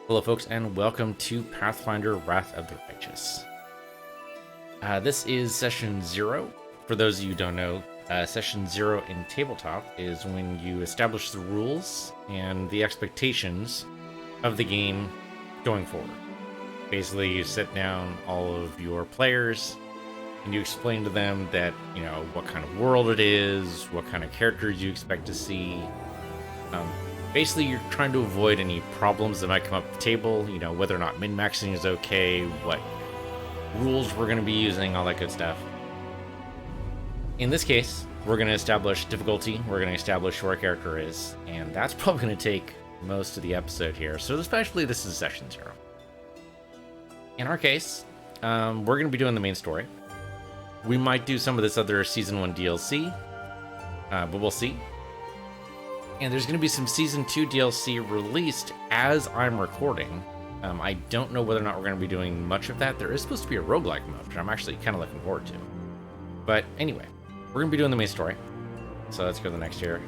Hello, folks, and welcome to Pathfinder Wrath of the Righteous. This is Session 0. For those of you who don't know, Session 0 in Tabletop is when you establish the rules and the expectations of the game going forward. Basically, you sit down all of your players and you explain to them that, what kind of world it is, what kind of characters you expect to see. Basically, you're trying to avoid any problems that might come up at the table, whether or not min-maxing is okay, what rules we're going to be using, all that good stuff. In this case, we're going to establish difficulty, we're going to establish who our character is, and that's probably going to take most of the episode here, so especially this is Session 0. In our case, we're going to be doing the main story. We might do some of this other Season 1 DLC, but we'll see. And there's going to be some Season 2 DLC released as I'm recording. I don't know whether or not we're going to be doing much of that. There is supposed to be a roguelike mode, which I'm actually kind of looking forward to. But anyway, we're going to be doing the main story. So let's go to the next here.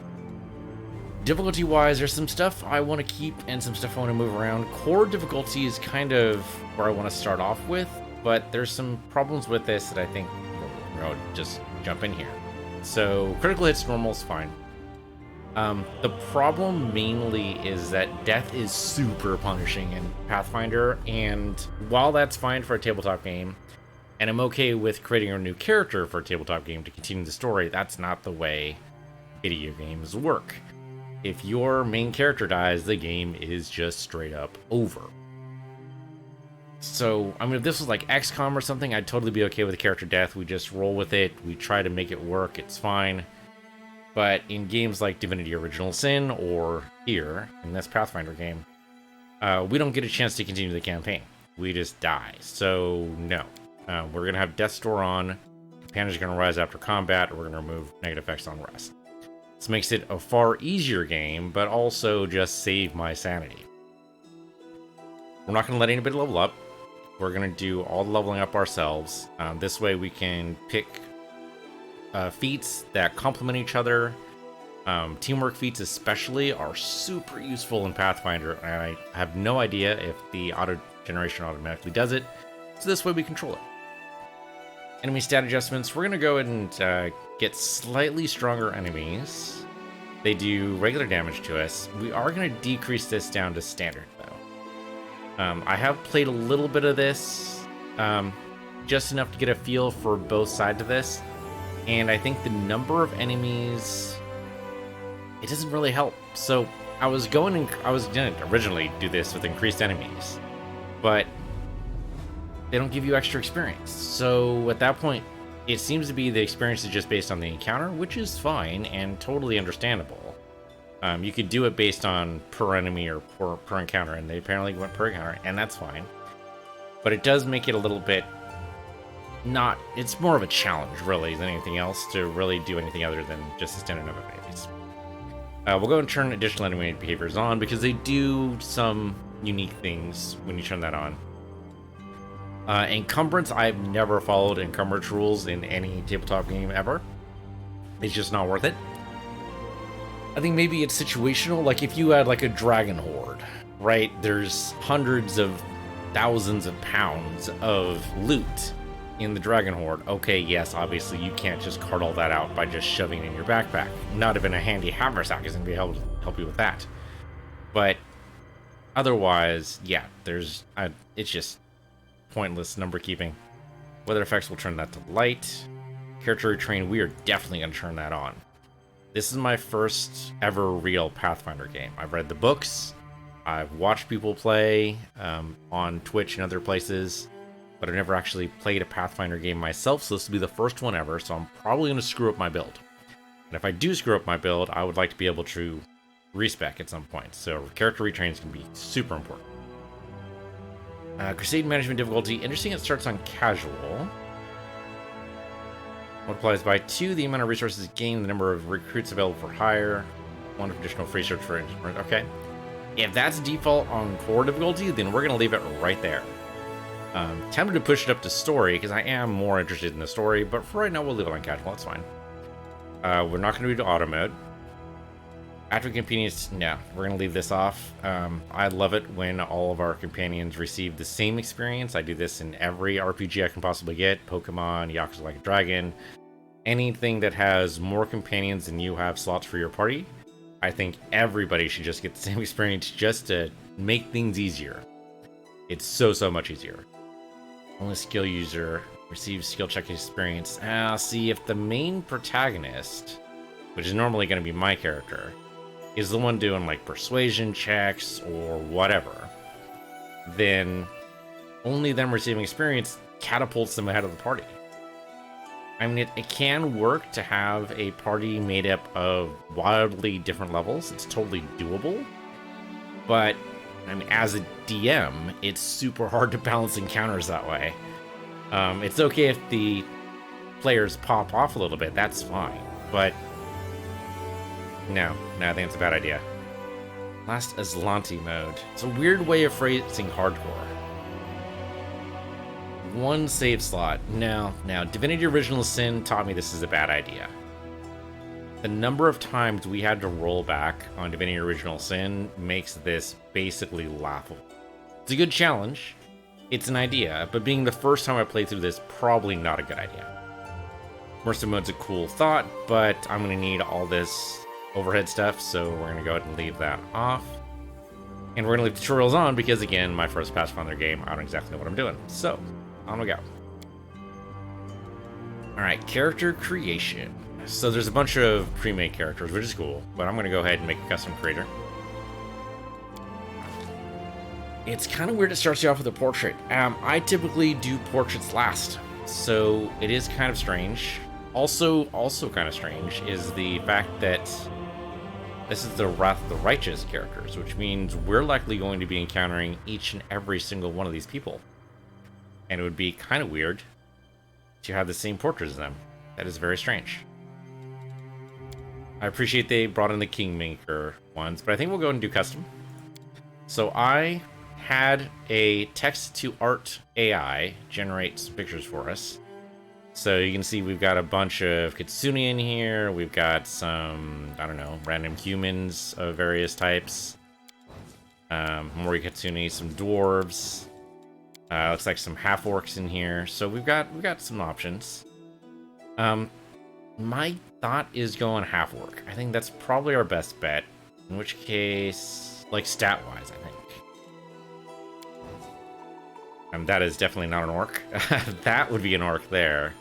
Difficulty-wise, there's some stuff I want to keep and some stuff I want to move around. Core difficulty is kind of where I want to start off with, but there's some problems with this that I think we'll just jump in here. So critical hits normal is fine. The problem mainly is that death is super punishing in Pathfinder, and while that's fine for a tabletop game, and I'm okay with creating a new character for a tabletop game to continue the story, that's not the way video games work. If your main character dies, the game is just straight up over. So, if this was like XCOM or something, I'd totally be okay with character death. We just roll with it, we try to make it work, it's fine. But in games like Divinity Original Sin, or here, in this Pathfinder game, we don't get a chance to continue the campaign. We just die. So, no. We're going to have Death Store on, companions are going to rise after combat, or we're going to remove negative effects on rest. This makes it a far easier game, but also just save my sanity. We're not going to let anybody level up. We're going to do all the leveling up ourselves. This way we can pick feats that complement each other. Teamwork feats especially are super useful in Pathfinder, and I have no idea if the auto generation automatically does it, so this way we control it. Enemy stat adjustments, we're going to go ahead and get slightly stronger enemies. They do regular damage to us. We are going to decrease this down to standard though. I have played a little bit of this, just enough to get a feel for both sides of this. And I think the number of enemies, it doesn't really help. So I was going to originally do this with increased enemies, but they don't give you extra experience. So at that point, it seems to be the experience is just based on the encounter, which is fine and totally understandable. You could do it based on per enemy or per encounter, and they apparently went per encounter, and that's fine. But it does make it a little bit it's more of a challenge really than anything else to really do anything other than just the standard number of enemies. We'll go and turn additional enemy behaviors on because they do some unique things when you turn that on. Encumbrance, I've never followed encumbrance rules in any tabletop game ever. It's just not worth it. I think maybe it's situational, like if you had like a dragon horde, right? There's hundreds of thousands of pounds of loot in the Dragon Horde. Okay, yes, obviously you can't just cart all that out by just shoving it in your backpack. Not even a handy haversack is going to be able to help you with that. But otherwise, yeah, it's just pointless number keeping. Weather effects will turn that to light. Character retrain, we are definitely going to turn that on. This is my first ever real Pathfinder game. I've read the books, I've watched people play on Twitch and other places, but I've never actually played a Pathfinder game myself, so this will be the first one ever, so I'm probably going to screw up my build. And if I do screw up my build, I would like to be able to respec at some point, so character retrain is going to be super important. Crusade management difficulty, interesting, it starts on casual. Multiplies by 2 the amount of resources gained, the number of recruits available for hire, 1 additional free search for instrument. Okay. If that's default on core difficulty, then we're going to leave it right there. Tempted to push it up to story because I am more interested in the story, but for right now we'll leave it on casual. That's fine. We're not going to do auto mode. After companions, no, we're going to leave this off. I love it when all of our companions receive the same experience. I do this in every RPG I can possibly get. Pokemon, Yakuza Like a Dragon, anything that has more companions than you have slots for your party. I think everybody should just get the same experience just to make things easier. It's so much easier. Only skill user receives skill check experience. See, if the main protagonist, which is normally going to be my character, is the one doing like persuasion checks or whatever, then only them receiving experience catapults them ahead of the party. I mean, it can work to have a party made up of wildly different levels. It's totally doable. But, I mean, as a DM, it's super hard to balance encounters that way. It's okay if the players pop off a little bit, that's fine. But no, I think it's a bad idea. Last Aslanti mode. It's a weird way of phrasing hardcore. One save slot. Now, Divinity Original Sin taught me this is a bad idea. The number of times we had to roll back on Divinity Original Sin makes this basically laughable. It's a good challenge. It's an idea, but being the first time I played through this, probably not a good idea. Immersive mode's a cool thought, but I'm going to need all this overhead stuff, so we're going to go ahead and leave that off. And we're going to leave tutorials on because, again, my first Pathfinder game, I don't exactly know what I'm doing. So, on we go. Alright, character creation. So there's a bunch of pre-made characters, which is cool, but I'm going to go ahead and make a custom creator. It's kind of weird it starts you off with a portrait. I typically do portraits last, so it is kind of strange. Also kind of strange is the fact that this is the Wrath of the Righteous characters, which means we're likely going to be encountering each and every single one of these people. And it would be kind of weird to have the same portraits as them. That is very strange. I appreciate they brought in the Kingmaker ones, but I think we'll go ahead and do custom. So I had a text-to-art AI generate some pictures for us. So you can see we've got a bunch of Kitsune in here. We've got some, I don't know, random humans of various types. Mori Kitsune, some dwarves. Looks like some half-orcs in here. So we've got some options. My thought is going half-orc. I think that's probably our best bet. In which case, like stat-wise, I think. That is definitely not an orc. That would be an orc there.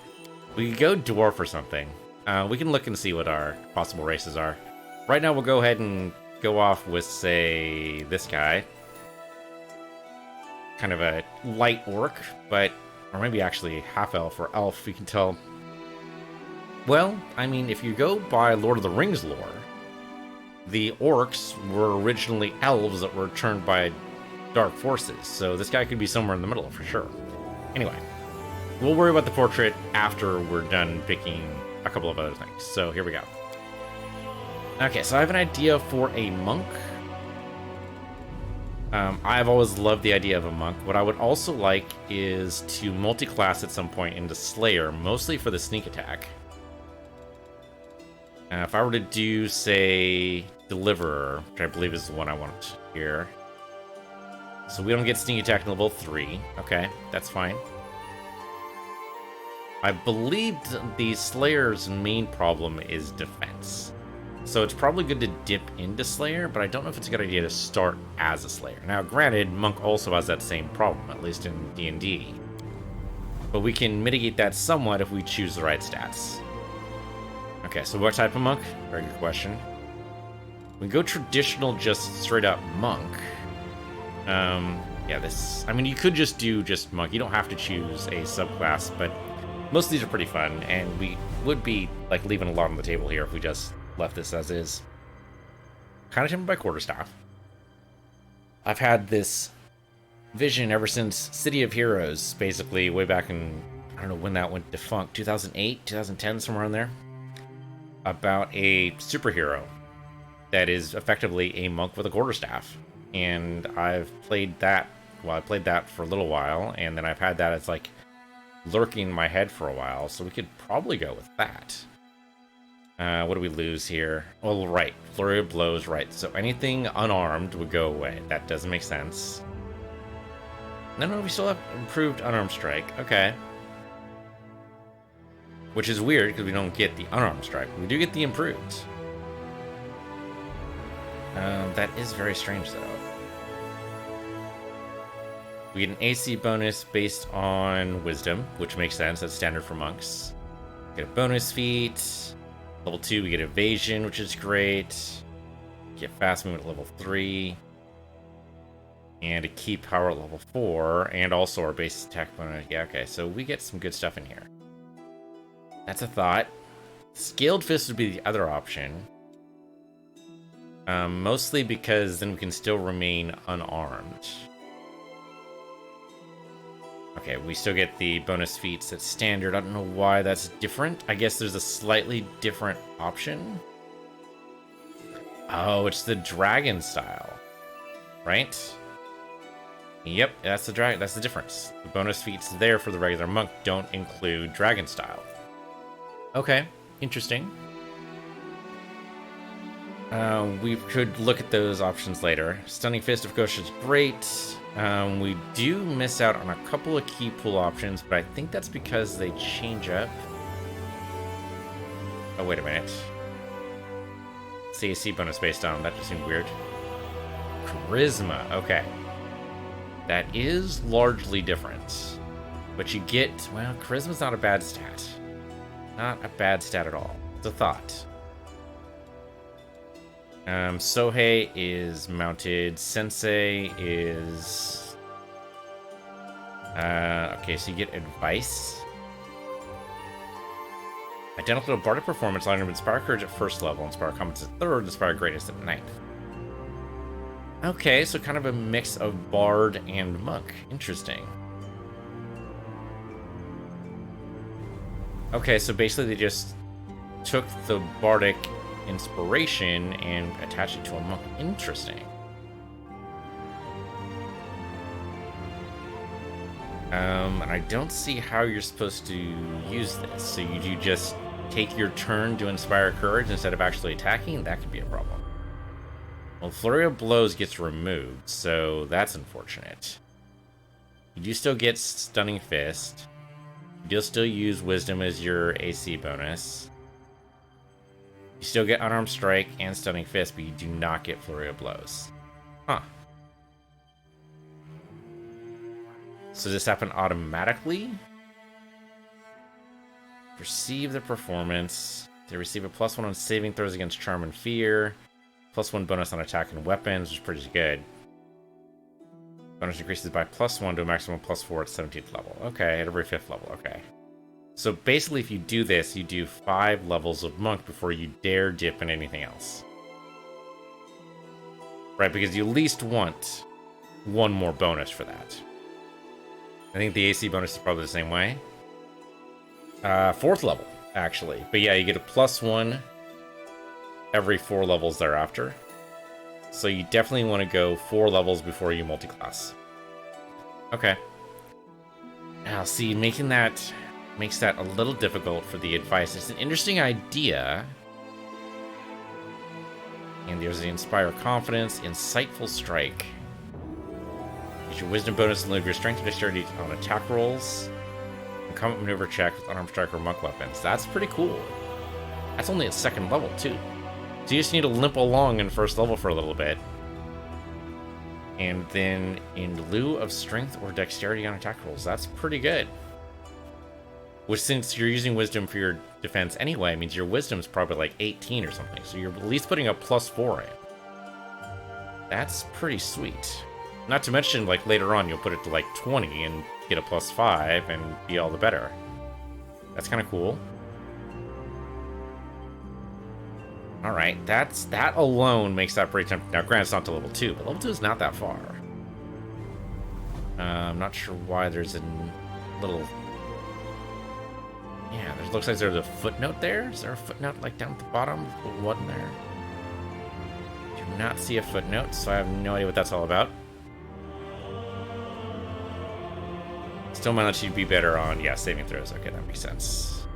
We could go dwarf or something. We can look and see what our possible races are. Right now, we'll go ahead and go off with, say, this guy. Kind of a light orc, but... Or maybe actually half-elf or elf, we can tell. Well, I mean, if you go by Lord of the Rings lore, the orcs were originally elves that were turned by dark forces, so this guy could be somewhere in the middle for sure. Anyway, we'll worry about the portrait after we're done picking a couple of other things. So here we go. Okay, so I have an idea for a monk. I've always loved the idea of a monk. What I would also like is to multi-class at some point into Slayer, mostly for the sneak attack. If I were to do, say, Deliverer, which I believe is the one I want here. So we don't get sneak attack level 3. Okay, that's fine. I believe the Slayer's main problem is defense. So it's probably good to dip into Slayer, but I don't know if it's a good idea to start as a Slayer. Now, granted, Monk also has that same problem, at least in D&D. But we can mitigate that somewhat if we choose the right stats. Okay, so what type of Monk? Very good question. We go traditional, just straight up Monk. Yeah, this... I mean, you could just do just Monk. You don't have to choose a subclass, but most of these are pretty fun, and we would be, like, leaving a lot on the table here if we just left this as is. Kind of tempted by Quarterstaff. I've had this vision ever since City of Heroes, basically, way back in, I don't know when that went defunct, 2008, 2010, somewhere in there, about a superhero that is effectively a monk with a quarterstaff. And I've played that, well, I played that for a little while, and then I've had that as, like, lurking in my head for a while, so we could probably go with that. What do we lose here? Well, right. Flurry of blows, right. So anything unarmed would go away. That doesn't make sense. No, we still have improved unarmed strike. Okay. Which is weird because we don't get the unarmed strike. We do get the improved. That is very strange though. We get an AC bonus based on wisdom, which makes sense. That's standard for monks. Get a bonus feat. Level 2, we get evasion, which is great. Get fast movement at level 3. And a key power at level 4. And also our base attack bonus. Yeah, okay, so we get some good stuff in here. That's a thought. Scaled Fist would be the other option. Mostly because then we can still remain unarmed. Okay, we still get the bonus feats at standard. I don't know why that's different. I guess there's a slightly different option. Oh, it's the dragon style, right? Yep, that's the dragon. That's the difference. The bonus feats there for the regular monk don't include dragon style. Okay, interesting. We could look at those options later. Stunning Fist, of course, is great. We do miss out on a couple of key pool options, but I think that's because they change up. Oh, wait a minute. CAC bonus based on that just seemed weird. Charisma, okay. That is largely different. But you get, well, Charisma's not a bad stat. Not a bad stat at all. It's a thought. Sohei is mounted. Sensei is... okay, so you get advice. Identical to Bardic Performance, line of Inspire Courage at first level, Inspire Competence at third, Inspire Greatness at ninth. Okay, so kind of a mix of Bard and Monk. Interesting. Okay, so basically they just took the Bardic inspiration and attach it to a monk. Interesting. And I don't see how you're supposed to use this. So you just take your turn to inspire courage instead of actually attacking? That could be a problem. Well, Flurry of Blows gets removed, so that's unfortunate. You do still get Stunning Fist. You'll still use Wisdom as your AC bonus. You still get Unarmed Strike and Stunning Fist, but you do not get Flurry of Blows. Huh. So does this happen automatically? Receive the performance. They receive a +1 on saving throws against Charm and Fear. +1 bonus on attack and weapons, which is pretty good. Bonus increases by +1 to a maximum +4 at 17th level. Okay, at every 5th level, okay. So basically, if you do this, you do 5 levels of Monk before you dare dip in anything else. Right, because you at least want one more bonus for that. I think the AC bonus is probably the same way. 4th level, actually. But yeah, you get a +1 every 4 levels thereafter. So you definitely want to go 4 levels before you multi-class. Okay. Now, see, making that makes that a little difficult for the advice. It's an interesting idea. And there's the Inspire Confidence, Insightful Strike. Use your Wisdom bonus and live your Strength and Dexterity on attack rolls. And combat maneuver check with Unarmed Strike or Monk weapons. That's pretty cool. That's only at 2nd level, too. So you just need to limp along in 1st level for a little bit. And then in lieu of Strength or Dexterity on attack rolls, that's pretty good. Which, since you're using Wisdom for your defense anyway, means your Wisdom's probably like 18 or something. So you're at least putting a +4 in. That's pretty sweet. Not to mention, like, later on, you'll put it to like 20 and get a +5 and be all the better. That's kind of cool. Alright, that alone makes that pretty tempting. Now, granted, it's not to level 2, but level 2 is not that far. I'm not sure why there's a little... Yeah, there looks like there's a footnote there. Is there a footnote, like, down at the bottom? What in there? Do not see a footnote, so I have no idea what that's all about. Still might let you be better on, yeah, saving throws. Okay, that makes sense.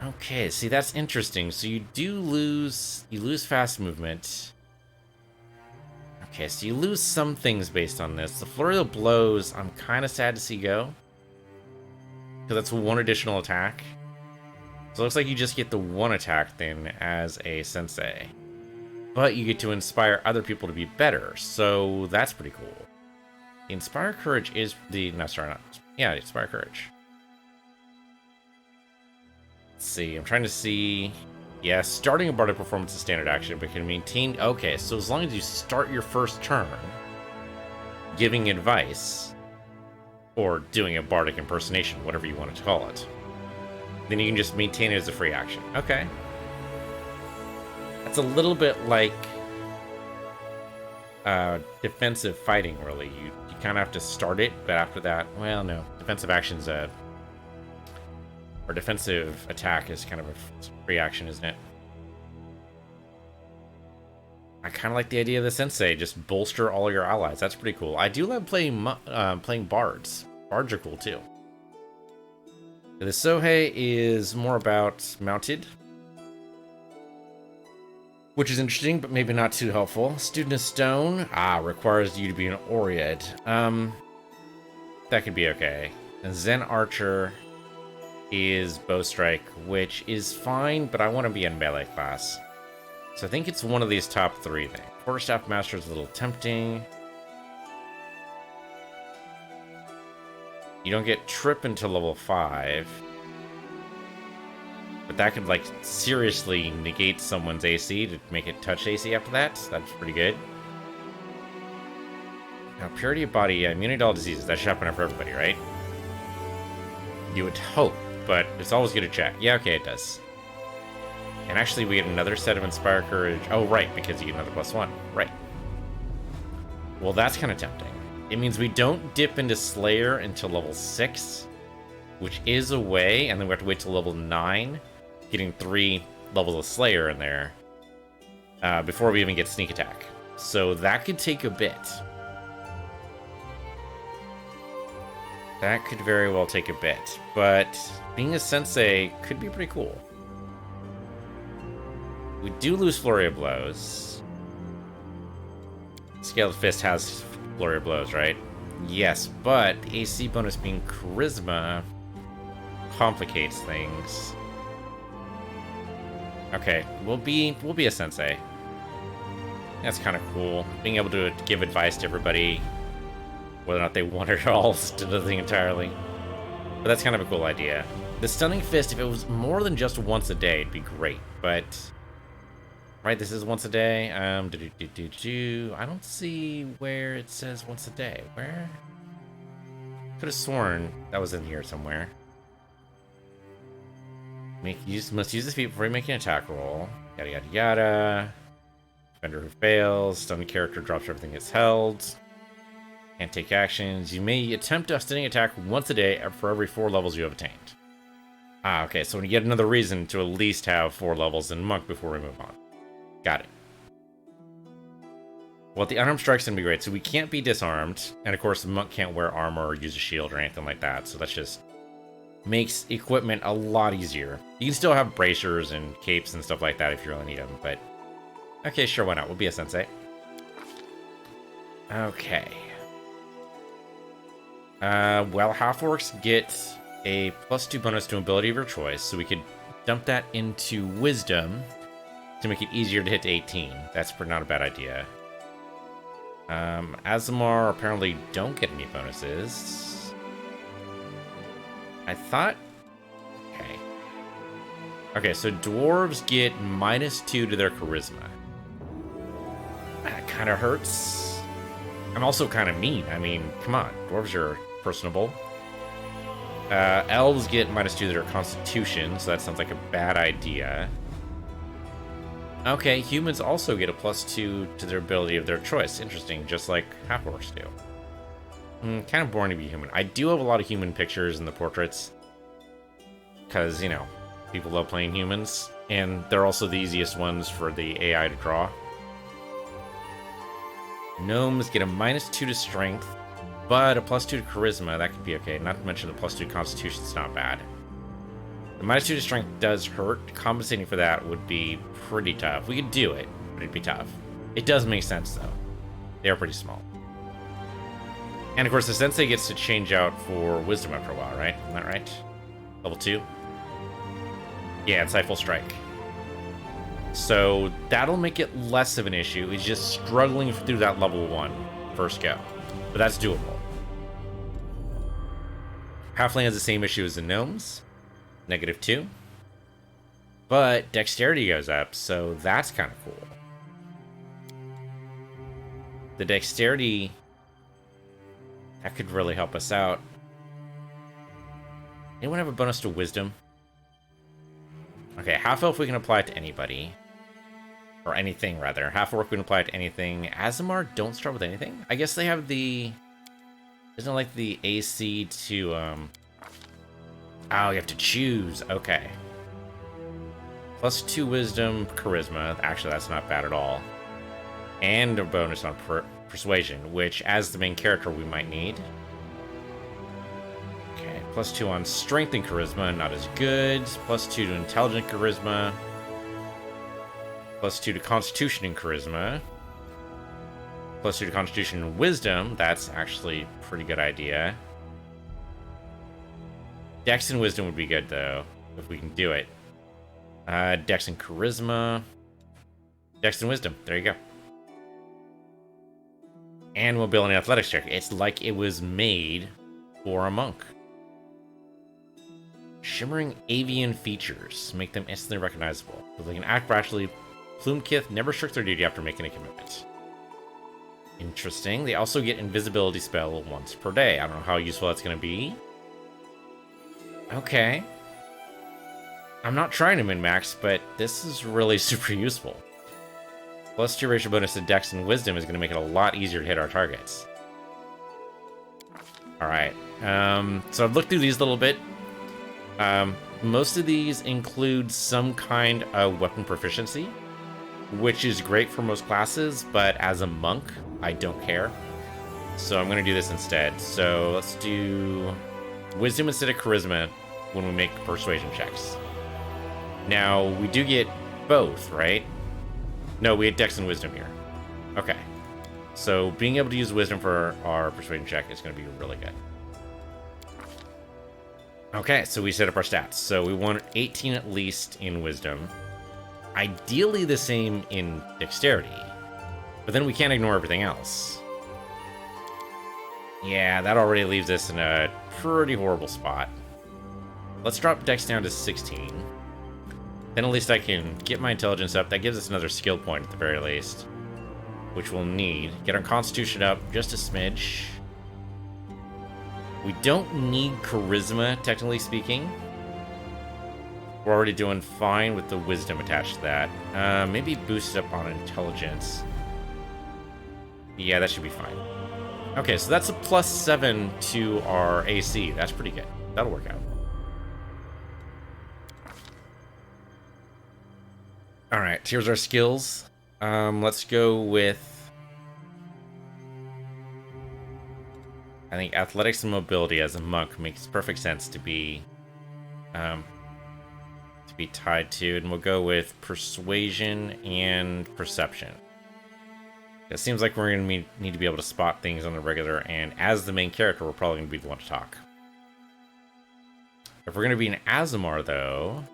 Okay, see, that's interesting. So you lose fast movement. Okay, so you lose some things based on this. The flurry of blows, I'm kind of sad to see go. Because that's one additional attack. So it looks like you just get the one attack then as a sensei. But you get to inspire other people to be better, so that's pretty cool. Inspire Courage is the... No, sorry, not... Yeah, Inspire Courage. Let's see, I'm trying to see... Yeah, starting a bardic performance is standard action, but can maintain... Okay, so as long as you start your first turn giving advice, or doing a bardic impersonation, whatever you want to call it, then you can just maintain it as a free action. Okay. That's a little bit like defensive fighting, really. You kind of have to start it, but after that, well, no. Defensive action's or defensive attack is kind of a free action, isn't it? I kind of like the idea of the sensei. Just bolster all your allies. That's pretty cool. I do love playing bards. Bards are cool, too. The Sohei is more about mounted, which is interesting, but maybe not too helpful. Student of Stone, requires you to be an Oread. That could be okay. And Zen Archer is Bow Strike, which is fine, but I want to be in melee class. So I think it's one of these top three things. Quarterstaff Master is a little tempting. You don't get Trip until level 5. But that could, like, seriously negate someone's AC to make it touch AC after that. So that's pretty good. Now, Purity of Body, immunity to all diseases. That should happen for everybody, right? You would hope, but it's always good to check. Yeah, okay, it does. And actually, we get another set of Inspire Courage. Oh, right, because you get another +1. Right. Well, that's kind of tempting. It means we don't dip into Slayer until level 6, which is a way, and then we have to wait till level 9, getting 3 levels of Slayer in there, before we even get Sneak Attack. So that could take a bit. That could very well take a bit, but being a sensei could be pretty cool. We do lose Flurry of Blows. Scaled Fist has Flurry of Blows, right? Yes, but the AC bonus being Charisma complicates things. Okay, we'll be a sensei. That's kind of cool. Being able to give advice to everybody, whether or not they want it all, to the thing entirely. But that's kind of a cool idea. The Stunning Fist, if it was more than just once a day, it'd be great. But right, this is once a day. I don't see where it says once a day. Where? Could have sworn that was in here somewhere. Must use this feat before you make an attack roll. Yada yada yada. Defender who fails. Stunned character drops everything it's held. Can't take actions. You may attempt a stunning attack once a day for every 4 levels you have attained. Okay, so we get another reason to at least have 4 levels in Monk before we move on. Got it. Well, the unarmed strike's gonna be great. So we can't be disarmed, and of course the Monk can't wear armor or use a shield or anything like that. So that's just makes equipment a lot easier. You can still have bracers and capes and stuff like that if you really need them, but okay, sure, why not? We'll be a sensei. Okay. Well, half-orcs get a +2 bonus to ability of your choice, so we could dump that into Wisdom to make it easier to hit to 18. That's not a bad idea. Azamar apparently don't get any bonuses. I thought... Okay. Okay, so dwarves get -2 to their charisma. That kind of hurts. I'm also kind of mean. I mean, come on. Dwarves are personable. Elves get -2 to their constitution, so that sounds like a bad idea. Okay, humans also get a +2 to their ability of their choice. Interesting, just like half-orcs do. Kind of boring to be human. I do have a lot of human pictures in the portraits. Because, you know, people love playing humans. And they're also the easiest ones for the AI to draw. Gnomes get a -2 to strength, but a +2 to charisma. That could be okay. Not to mention the +2 constitution's not bad. The -2 to strength does hurt. Compensating for that would be pretty tough. We could do it, but it'd be tough. It does make sense, though. They are pretty small. And of course, the sensei gets to change out for wisdom after a while, right? Isn't that right? Level 2? Yeah, it's full strike. So that'll make it less of an issue. He's just struggling through that level 1 first go. But that's doable. Halfling has the same issue as the gnomes. -2. But dexterity goes up, so that's kind of cool. The dexterity, that could really help us out. Anyone have a bonus to wisdom? Okay, half elf we can apply it to anybody. Or anything, rather. Half orc we can apply it to anything. Aasimar don't start with anything? I guess they have the... Isn't it like the AC to, Oh, you have to choose. Okay. +2 wisdom, charisma. Actually, that's not bad at all. And a bonus on persuasion, which, as the main character, we might need. Okay, +2 on strength and charisma, not as good. +2 to intelligent charisma. +2 to constitution and charisma. +2 to constitution and wisdom. That's actually a pretty good idea. Dex and wisdom would be good, though, if we can do it. Dex and charisma. Dex and wisdom. There you go. And mobility and athletics check. It's like it was made for a monk. Shimmering avian features make them instantly recognizable. So they can act rashly. Plumekith never shirk their duty after making a commitment. Interesting. They also get invisibility spell once per day. I don't know how useful that's going to be. Okay. I'm not trying to min-max, but this is really super useful. +2 racial bonus to Dex and Wisdom is going to make it a lot easier to hit our targets. Alright. So I've looked through these a little bit. Most of these include some kind of weapon proficiency, which is great for most classes, but as a monk, I don't care. So I'm going to do this instead. So let's do Wisdom instead of Charisma when we make persuasion checks. Now, we do get both, right? No, we had Dex and Wisdom here. Okay. So being able to use Wisdom for our persuasion check is going to be really good. Okay, so we set up our stats. So we want 18 at least in Wisdom. Ideally the same in Dexterity. But then we can't ignore everything else. Yeah, that already leaves us in a pretty horrible spot. Let's drop Dex down to 16. Then at least I can get my intelligence up. That gives us another skill point at the very least, which we'll need. Get our constitution up just a smidge. We don't need charisma, technically speaking. We're already doing fine with the wisdom attached to that. Maybe boost it up on intelligence. Yeah, that should be fine. Okay, so that's a +7 to our AC. That's pretty good. That'll work out. Alright, here's our skills. Let's go with... I think athletics and mobility as a monk makes perfect sense to be tied to, and we'll go with persuasion and perception. It seems like we're going to need to be able to spot things on the regular, and as the main character, we're probably going to be the one to talk. If we're going to be an Aasimar, though,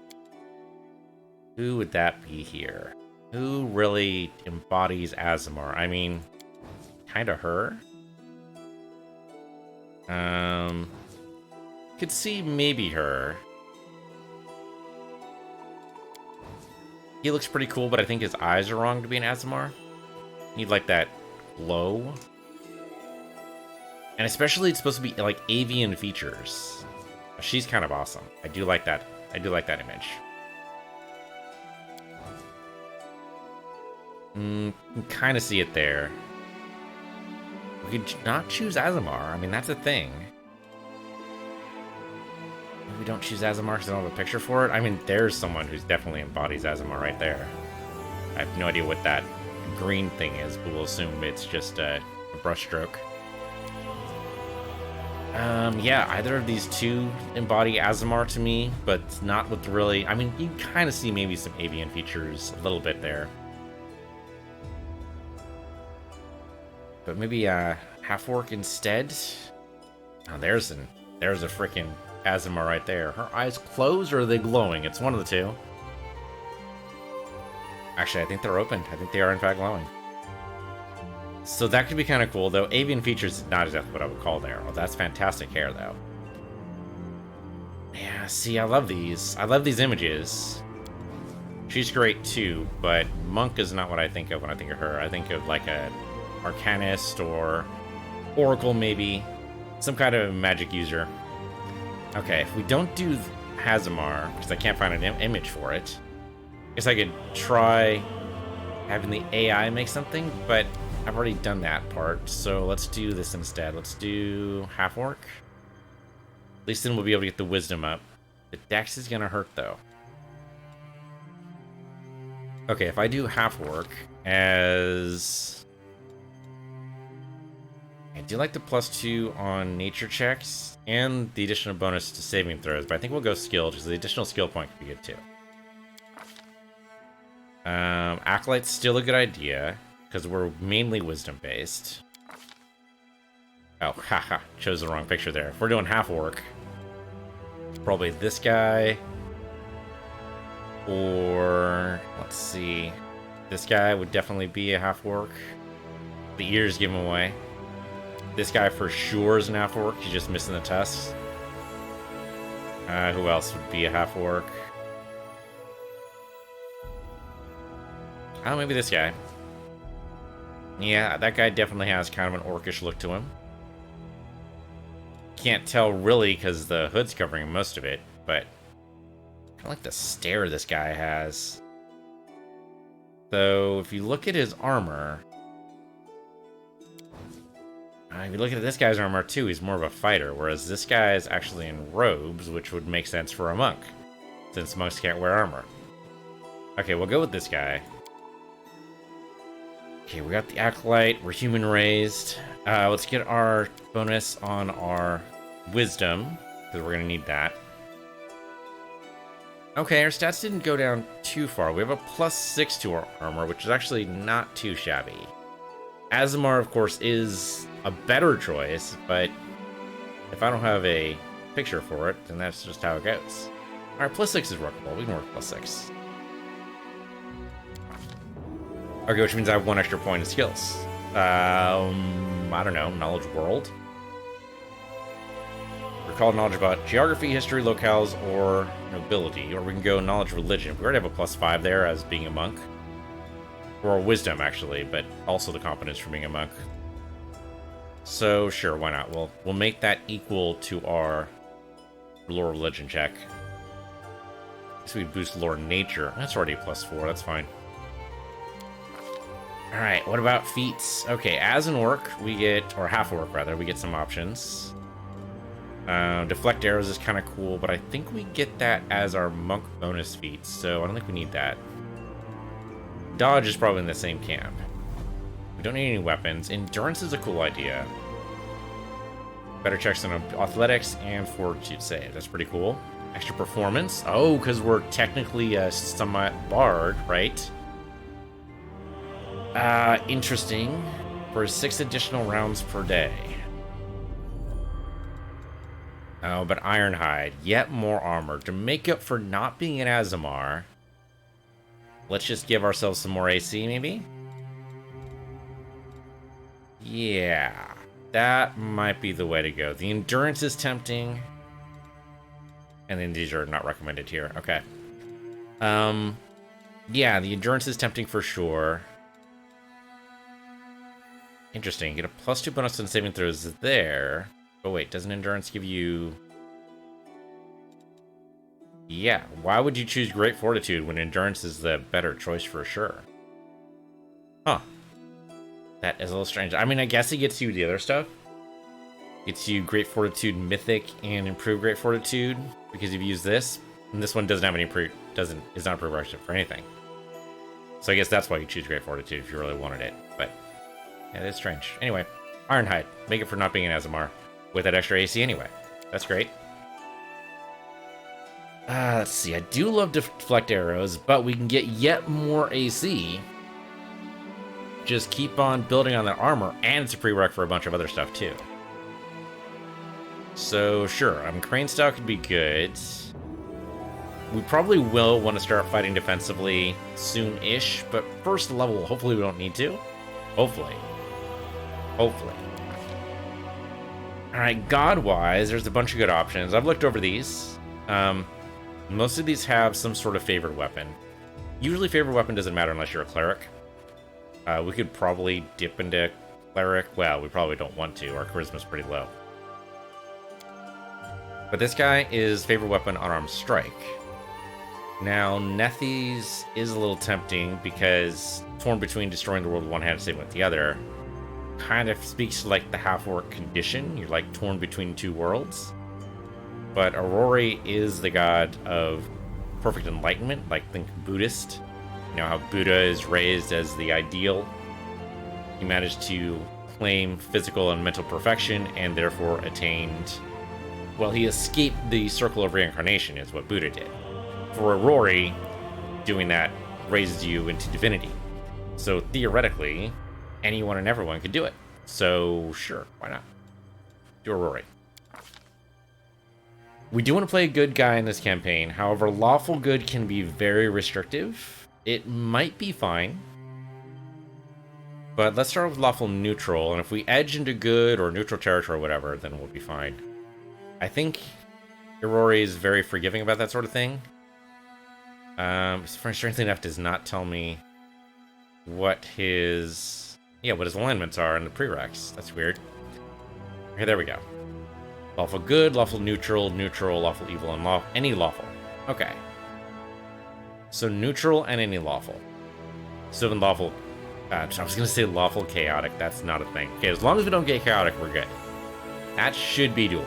who would that be here? Who really embodies Aasimar? I mean, kind of her. Could see maybe her. He looks pretty cool, but I think his eyes are wrong to be an Aasimar. Need like that glow. And especially it's supposed to be like avian features. She's kind of awesome. I do like that. I do like that image. You can kind of see it there. We could not choose Aasimar. I mean, that's a thing. Maybe we don't choose Aasimar because I don't have a picture for it. I mean, there's someone who's definitely embodies Aasimar right there. I have no idea what that green thing is, but we'll assume it's just a brush stroke. Yeah, either of these two embody Azamar to me, but not with really... I mean, you kind of see maybe some avian features a little bit there. But maybe half-orc instead? Oh, there's a freaking Azamar right there. Her eyes closed or are they glowing? It's one of the two. Actually, I think they're open. I think they are in fact glowing. So that could be kind of cool, though. Avian features is not exactly what I would call there. Oh, that's fantastic hair, though. Yeah, see, I love these. I love these images. She's great, too, but Monk is not what I think of when I think of her. I think of, like, a Arcanist or Oracle, maybe. Some kind of magic user. Okay, if we don't do Hazamar, because I can't find an image for it, I guess I could try having the AI make something, but I've already done that part, so let's do this instead. Let's do half-orc. At least then we'll be able to get the wisdom up. The dex is gonna hurt, though. Okay, if I do half-orc as... I do like the +2 on nature checks and the additional bonus to saving throws, but I think we'll go skilled because the additional skill point could be good, too. Acolyte's still a good idea, because we're mainly wisdom-based. Oh, haha, chose the wrong picture there. If we're doing half-orc, probably this guy, or, let's see, this guy would definitely be a half-orc. The ears give him away. This guy for sure is an half-orc, he's just missing the tusks. Who else would be a half-orc? Oh, maybe this guy. Yeah, that guy definitely has kind of an orcish look to him. Can't tell really because the hood's covering most of it, but I like the stare this guy has. So if you look at his armor, if you look at this guy's armor too, he's more of a fighter, whereas this guy is actually in robes, which would make sense for a monk, since monks can't wear armor. Okay, we'll go with this guy. Okay, we got the Acolyte, we're human raised. Let's get our bonus on our wisdom, because we're going to need that. Okay, our stats didn't go down too far. We have a +6 to our armor, which is actually not too shabby. Azamar, of course, is a better choice, but if I don't have a picture for it, then that's just how it goes. Alright, +6 is workable. We can work +6. Okay, which means I have 1 extra point in skills. I don't know, knowledge world? Recall knowledge about geography, history, locales, or nobility. Or we can go knowledge religion. We already have a +5 there as being a monk. Or wisdom, actually, but also the competence for being a monk. So, sure, why not? We'll make that equal to our lore religion check. So we boost lore nature. That's already a +4, that's fine. Alright, what about feats? Okay, as an orc, we get, or half-orc rather, we get some options. Deflect arrows is kind of cool, but I think we get that as our monk bonus feats, so I don't think we need that. Dodge is probably in the same camp. We don't need any weapons. Endurance is a cool idea. Better checks on athletics and fortitude save. That's pretty cool. Extra performance. Oh, because we're technically a somewhat bard, right? Interesting. For 6 additional rounds per day. Oh, but Ironhide. Yet more armor. To make up for not being an Azamar, let's just give ourselves some more AC, maybe? Yeah. That might be the way to go. The endurance is tempting. And then these are not recommended here. Okay. Yeah, the endurance is tempting for sure. Interesting. Get a +2 bonus on saving throws there. Oh wait, doesn't endurance give you... Yeah, why would you choose Great Fortitude when endurance is the better choice for sure? Huh. That is a little strange. I mean, I guess it gets you the other stuff. Gets you Great Fortitude Mythic and Improved Great Fortitude because you've used this. And this one doesn't have any is not progressive for anything. So I guess that's why you choose Great Fortitude if you really wanted it. But yeah, it's strange. Anyway, Ironhide. Make it for not being an Azamar. with that extra AC anyway. That's great. Let's see. I do love deflect arrows, but we can get yet more AC. Just keep on building on that armor, and it's a prereq for a bunch of other stuff too. So sure, Crane Style could be good. We probably will want to start fighting defensively soon-ish, but first level, hopefully we don't need to. Hopefully. Hopefully. Alright, God-wise, there's a bunch of good options. I've looked over these. Most of these have some sort of favored weapon. Usually favored weapon doesn't matter unless you're a cleric. We could probably dip into cleric. Well, we probably don't want to. Our charisma's pretty low. But this guy is favored weapon unarmed strike. Now, Nethi's is a little tempting because torn between destroying the world with one hand and saving with the other. Kind of speaks to like the half-orc condition. You're like torn between two worlds. But Aurori is the god of perfect enlightenment, like think Buddhist. You know how Buddha is raised as the ideal. He managed to claim physical and mental perfection and therefore attained... Well, he escaped the circle of reincarnation is what Buddha did. For Aurori, doing that raises you into divinity. So theoretically, anyone and everyone could do it. So sure, why not? Do Aurori. We do want to play a good guy in this campaign. However, lawful good can be very restrictive. It might be fine. But let's start with lawful neutral, and if we edge into good or neutral territory or whatever, then we'll be fine. I think Aurori is very forgiving about that sort of thing. Strangely enough, does not tell me what his alignments are in the prereqs. That's weird. Okay, there we go. Lawful good, lawful neutral, neutral, lawful evil, and any lawful. Okay. So neutral and any lawful. So even lawful... I was going to say lawful chaotic. That's not a thing. Okay, as long as we don't get chaotic, we're good. That should be doable.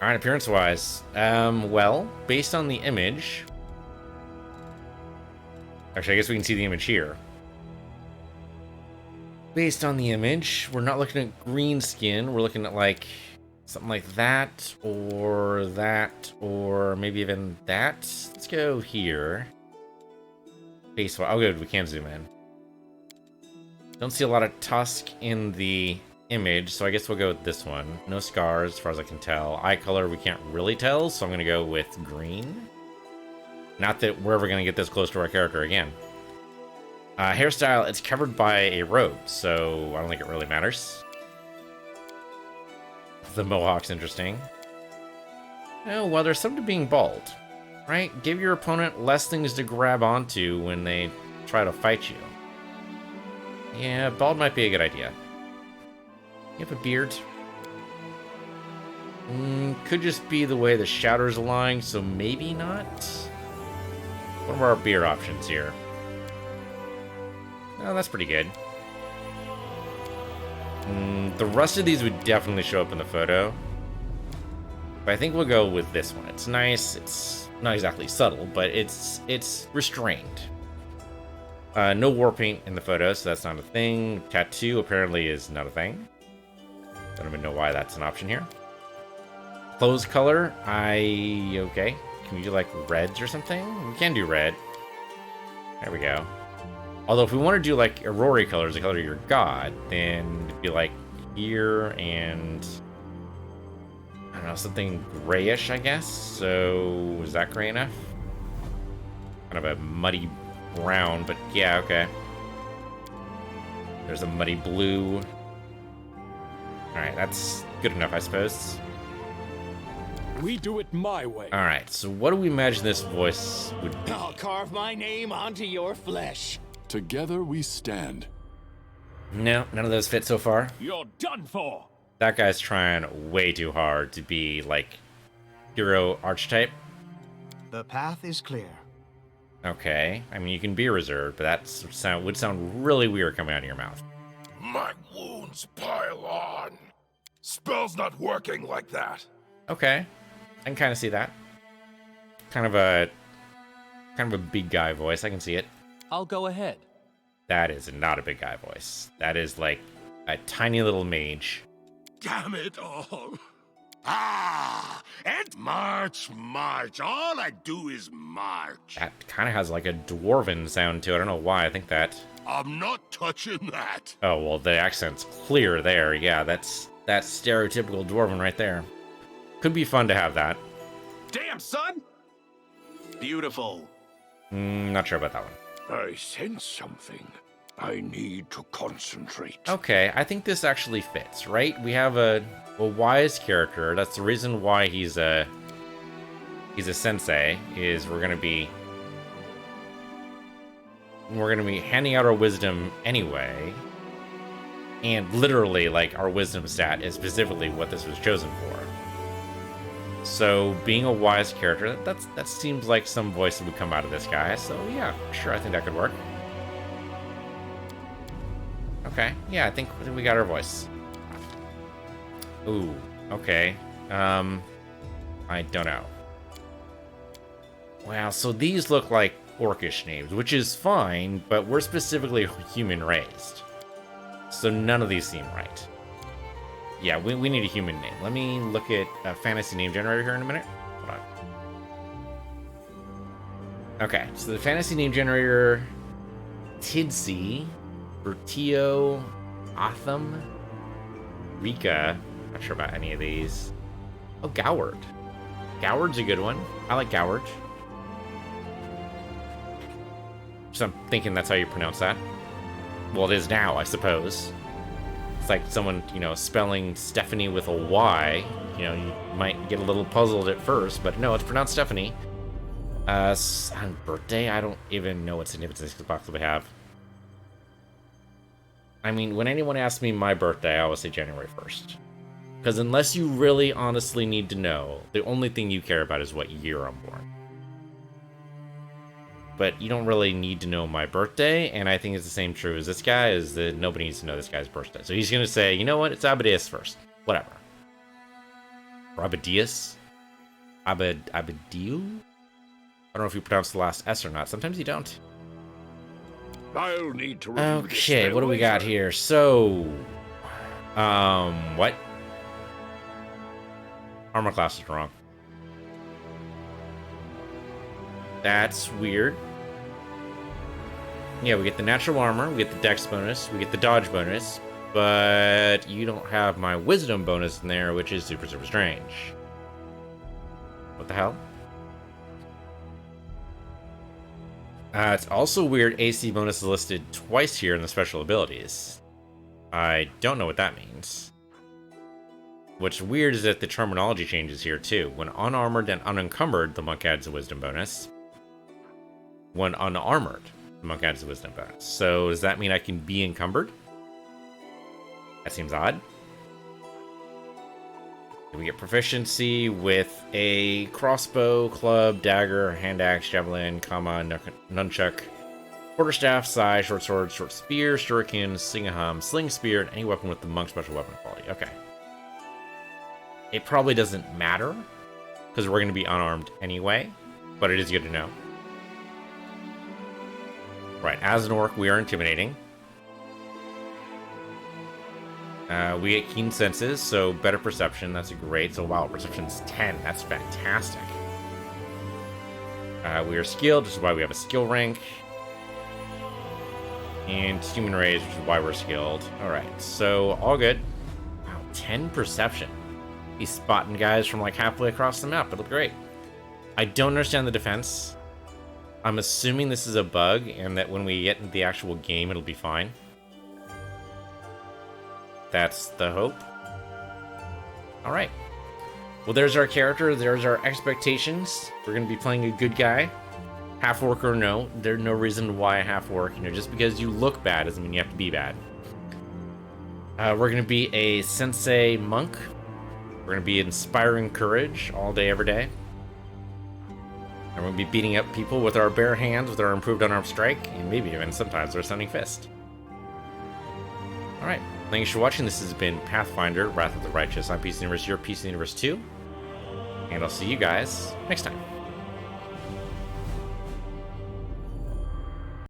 Alright, appearance-wise. Well, based on the image... Actually, I guess we can see the image here. Based on the image, we're not looking at green skin. We're looking at, like, something like that, or maybe even that. Let's go here. Face. Oh, good, we can zoom in. Don't see a lot of tusk in the image, so I guess we'll go with this one. No scars, as far as I can tell. Eye color, we can't really tell, so I'm going to go with green. Not that we're ever going to get this close to our character again. Hairstyle, it's covered by a robe, so I don't think it really matters. The mohawk's interesting. Oh, well, there's something to being bald, right? Give your opponent less things to grab onto when they try to fight you. Yeah, bald might be a good idea. You have a beard? Could just be the way the shadows are lying, so maybe not. What are our beard options here? Oh, that's pretty good. The rest of these would definitely show up in the photo. But I think we'll go with this one. It's nice. It's not exactly subtle, but it's restrained. No war paint in the photo, so that's not a thing. Tattoo apparently is not a thing. Don't even know why that's an option here. Clothes color, okay. Can we do like reds or something? We can do red. There we go. Although if we want to do like Aurori colors, the color of your god, then it'd be like here and I don't know, something grayish, I guess. So is that gray enough? Kind of a muddy brown, but yeah, okay. There's a muddy blue. Alright, that's good enough, I suppose. We do it my way. Alright, so what do we imagine this voice would be? I'll carve my name onto your flesh. Together we stand. No, none of those fit so far. You're done for. That guy's trying way too hard to be, like, hero archetype. The path is clear. Okay, I mean, you can be reserved, but that would sound really weird coming out of your mouth. My wounds pile on. Spell's not working like that. Okay, I can kind of see that. Kind of a big guy voice. I can see it. I'll go ahead. That is not a big guy voice. That is like A tiny little mage. Damn it all. Ah, and march, march. All I do is march. That kind of has like a dwarven sound to it. I don't know why I think that. I'm not touching that. Oh, well, the accent's clear there. Yeah, that's stereotypical dwarven right there. Could be fun to have that. Damn, son! Beautiful. Not sure about that one. I sense something. I need to concentrate. Okay, I think this actually fits, right? We have a wise character. That's the reason why he's a sensei, is we're gonna be handing out our wisdom anyway. And literally, like, our wisdom stat is specifically what this was chosen for. So being a wise character, that seems like some voice that would come out of this guy. So yeah, sure, I think that could work. Okay, yeah, I think we got our voice. Ooh, okay. I don't know. Wow, so these look like orcish names, which is fine, but we're specifically human raised. So none of these seem right. Yeah, we need a human name. Let me look at a fantasy name generator here in a minute. Hold on. Okay, so the fantasy name generator, Tidsi, Bertio, Otham, Rika. Not sure about any of these. Oh, Goward. Goward's a good one. I like Goward. So I'm thinking that's how you pronounce that. Well, it is now, I suppose. It's like someone, spelling Stephanie with a Y. You might get a little puzzled at first, but no, it's pronounced Stephanie. On birthday, I don't even know what significance this box we have. I mean, when anyone asks me my birthday, I always say January 1st. Because unless you really honestly need to know, the only thing you care about is what year I'm born. But you don't really need to know my birthday, and I think it's the same true as this guy, is that nobody needs to know this guy's birthday. So he's going to say, you know what, it's Abadius first. Whatever. Or Abadius? Abadiu? I don't know if you pronounce the last S or not. Sometimes you don't. I'll need to Okay, what do we got here? So, what? Armor class is wrong. That's weird. Yeah, we get the natural armor, we get the dex bonus, we get the dodge bonus, but you don't have my wisdom bonus in there, which is super, super strange. What the hell? It's also weird AC bonus is listed twice here in the special abilities. I don't know what that means. What's weird is that the terminology changes here too. When unarmored and unencumbered, the monk adds a wisdom bonus. When unarmored, the monk adds a wisdom bonus. So does that mean I can be encumbered? That seems odd. We get proficiency with a crossbow, club, dagger, hand axe, javelin, nunchuck, quarterstaff, sai, short sword, short spear, shuriken, singaham, sling spear, and any weapon with the monk special weapon quality. Okay. It probably doesn't matter, because we're going to be unarmed anyway, but it is good to know. Right, as an orc, we are intimidating. We get keen senses, so better perception. That's great. So wow, perception's 10. That's fantastic. We are skilled, which is why we have a skill rank. And human raise, which is why we're skilled. All right, so all good. Wow, 10 perception. He's spotting guys from like halfway across the map. It'll be great. I don't understand the defense. I'm assuming this is a bug, and that when we get into the actual game, it'll be fine. That's the hope. All right. Well, there's our character. There's our expectations. We're going to be playing a good guy. Half orc or no, there's no reason why a half orc. Just because you look bad doesn't mean you have to be bad. We're going to be a sensei monk. We're going to be inspiring courage all day, every day. And we're going to be beating up people with our bare hands, with our improved unarmed strike, and maybe even sometimes our stunning fist. All right. Thanks for watching. This has been Pathfinder, Wrath of the Righteous. I'm Peace Universe, your Peace Universe 2. And I'll see you guys next time.